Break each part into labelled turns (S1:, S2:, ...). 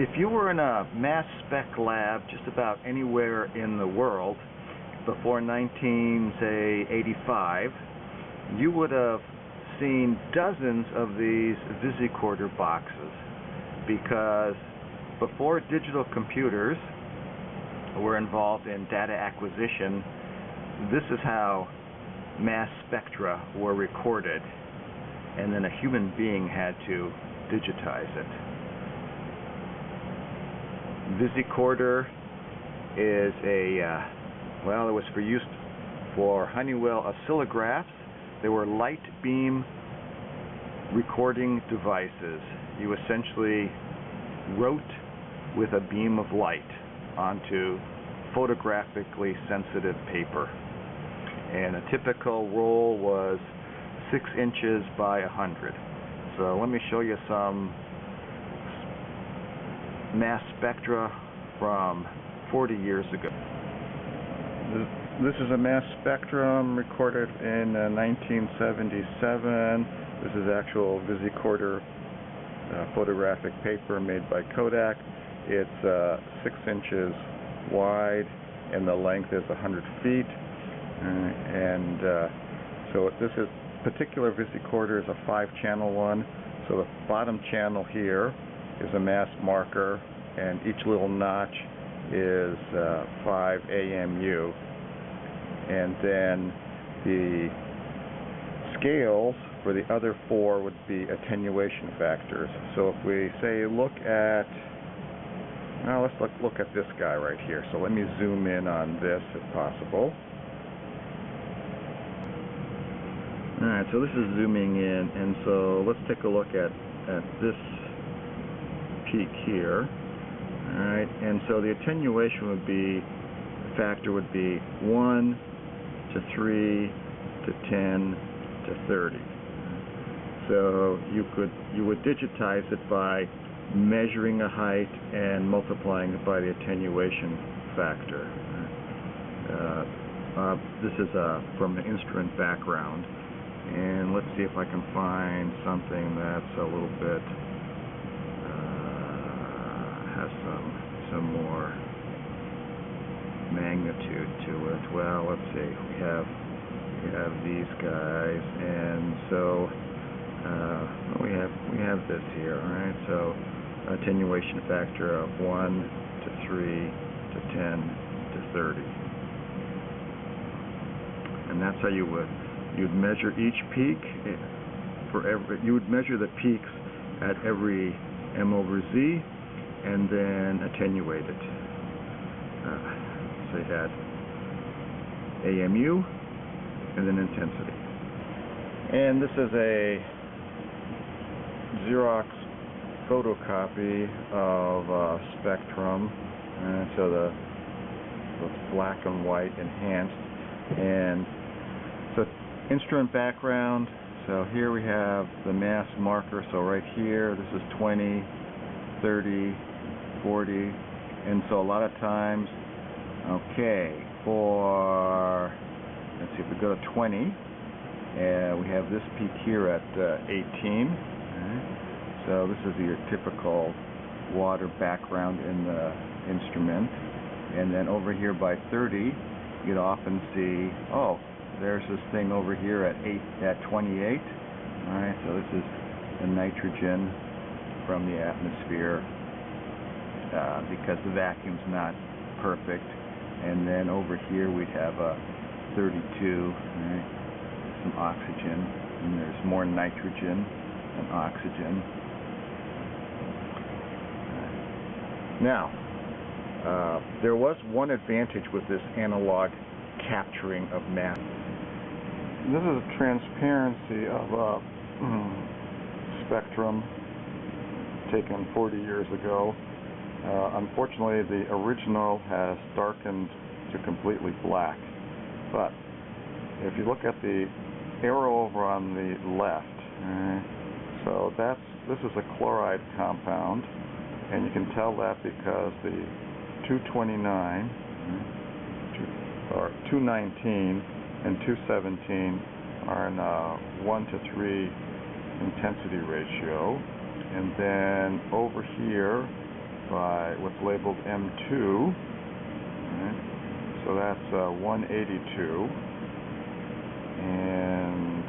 S1: If you were in a mass spec lab just about anywhere in the world before 1985, you would have seen dozens of these Visicorder boxes, because before digital computers were involved in data acquisition, this is how mass spectra were recorded, and then a human being had to digitize it. Visicorder is well, it was for use for Honeywell oscillographs. They were light beam recording devices. You essentially wrote with a beam of light onto photographically sensitive paper, and a typical roll was 6 inches by 100. So let me show you some mass spectra from 40 years ago. This is a mass spectrum recorded in 1977. This is actual Visicorder photographic paper made by Kodak. It's 6 inches wide and the length is 100 feet. So this is particular Visicorder is a 5-channel one. So the bottom channel here is a mass marker, and each little notch is 5 AMU. And then the scales for the other 4 would be attenuation factors. So if we say look at, now let's look at this guy right here. So let me zoom in on this if possible. Alright, so this is zooming in, and so let's take a look at this peak here. Alright, and so the attenuation would be, factor would be 1 to 3 to 10 to 30. So you would digitize it by measuring a height and multiplying it by the attenuation factor. This is from the instrument background, and let's see if I can find something that's a little bit has some more magnitude to it. Well, let's see. We have these guys, and so we have this here. All right. So attenuation factor of 1 to 3 to 10 to 30, and that's how you'd measure each peak you would measure the peaks at every m/z, and then attenuate it. So you had AMU and then intensity. And this is a Xerox photocopy of spectrum, and so it's black and white enhanced. And so instrument background, so here we have the mass marker. So right here, this is 20, 30, 40, and so a lot of times, okay, for, let's see, if we go to 20, we have this peak here at 18. Right. So this is your typical water background in the instrument. And then over here by 30, you'd often see, oh, there's this thing over here at 28. All right, so this is the nitrogen from the atmosphere, because the vacuum's not perfect. And then over here we'd have a 32, right? Some oxygen, and there's more nitrogen than oxygen. Now, there was one advantage with this analog capturing of mass. This is a transparency of a spectrum taken 40 years ago. Unfortunately, the original has darkened to completely black. But if you look at the arrow over on the left, so this is a chloride compound, and you can tell that because the 229 or 219 and 217 are in a 1:3 intensity ratio. And then over here by what's labeled M2. Right? So that's 182. And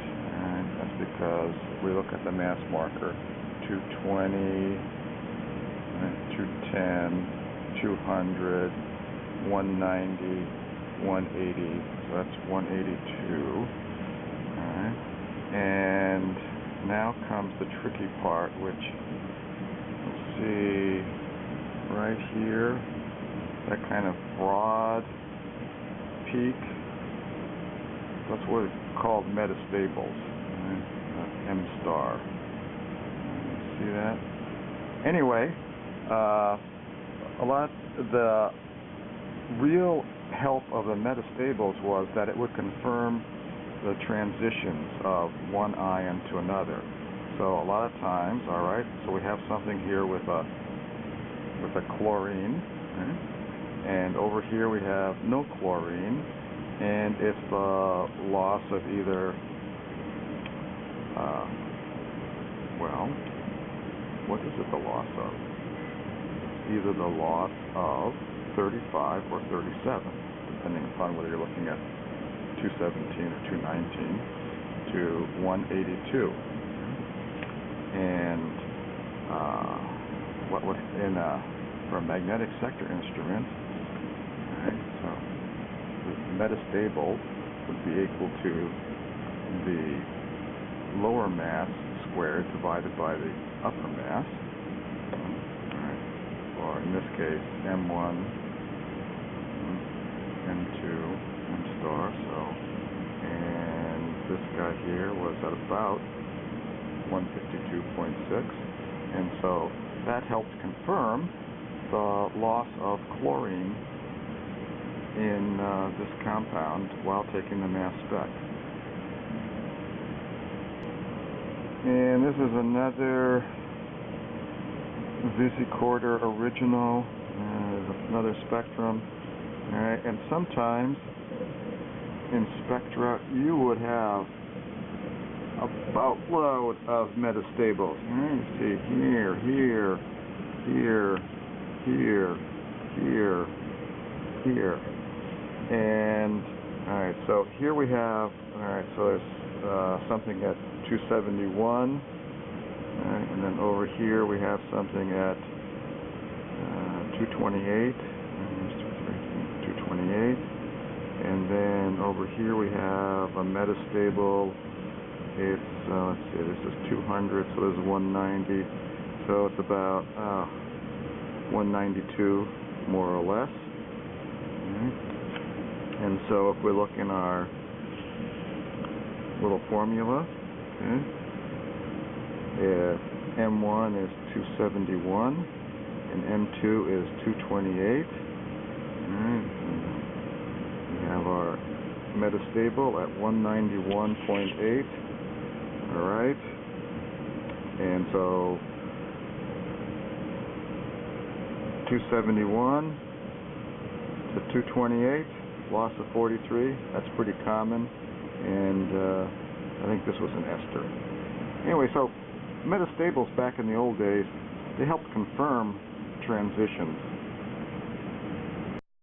S1: that's because we look at the mass marker, 220, 210, 200, 190, 180. So that's 182. Alright. And now comes the tricky part, which, let's see, right here, that kind of broad peak, that's what it's called metastables, M star. See that? Anyway, the real help of the metastables was that it would confirm the transitions of one ion to another. So a lot of times, all right, so we have something here with a chlorine, right? And over here we have no chlorine, and it's the loss of either, well, what is it the loss of? Either the loss of 35 or 37, depending upon whether you're looking at 217 or 219 to 182. And what would for a magnetic sector instrument, right, so the metastable would be equal to the lower mass squared divided by the upper mass, right, or in this case M1, M2, M star, so, and this guy here was at about 152.6, and so that helps confirm the loss of chlorine in this compound while taking the mass spec. And this is another Visicorder original, another spectrum. Alright, and sometimes in spectra you would have a boatload of metastables. You see here, here, here, here, here, here. And alright, so here we have, alright, so there's something at 271, alright, and then over here we have something at 228, 228, and then over here we have a metastable. It's let's see, this is 200, so this is 190, so it's about 192 more or less. Alright. And so if we look in our little formula, okay, if M1 is 271 and M2 is 228, alright, we have our metastable at 191.8, alright, and so 271 to 228, loss of 43, that's pretty common, and I think this was an ester. Anyway, so metastables back in the old days, they helped confirm transitions.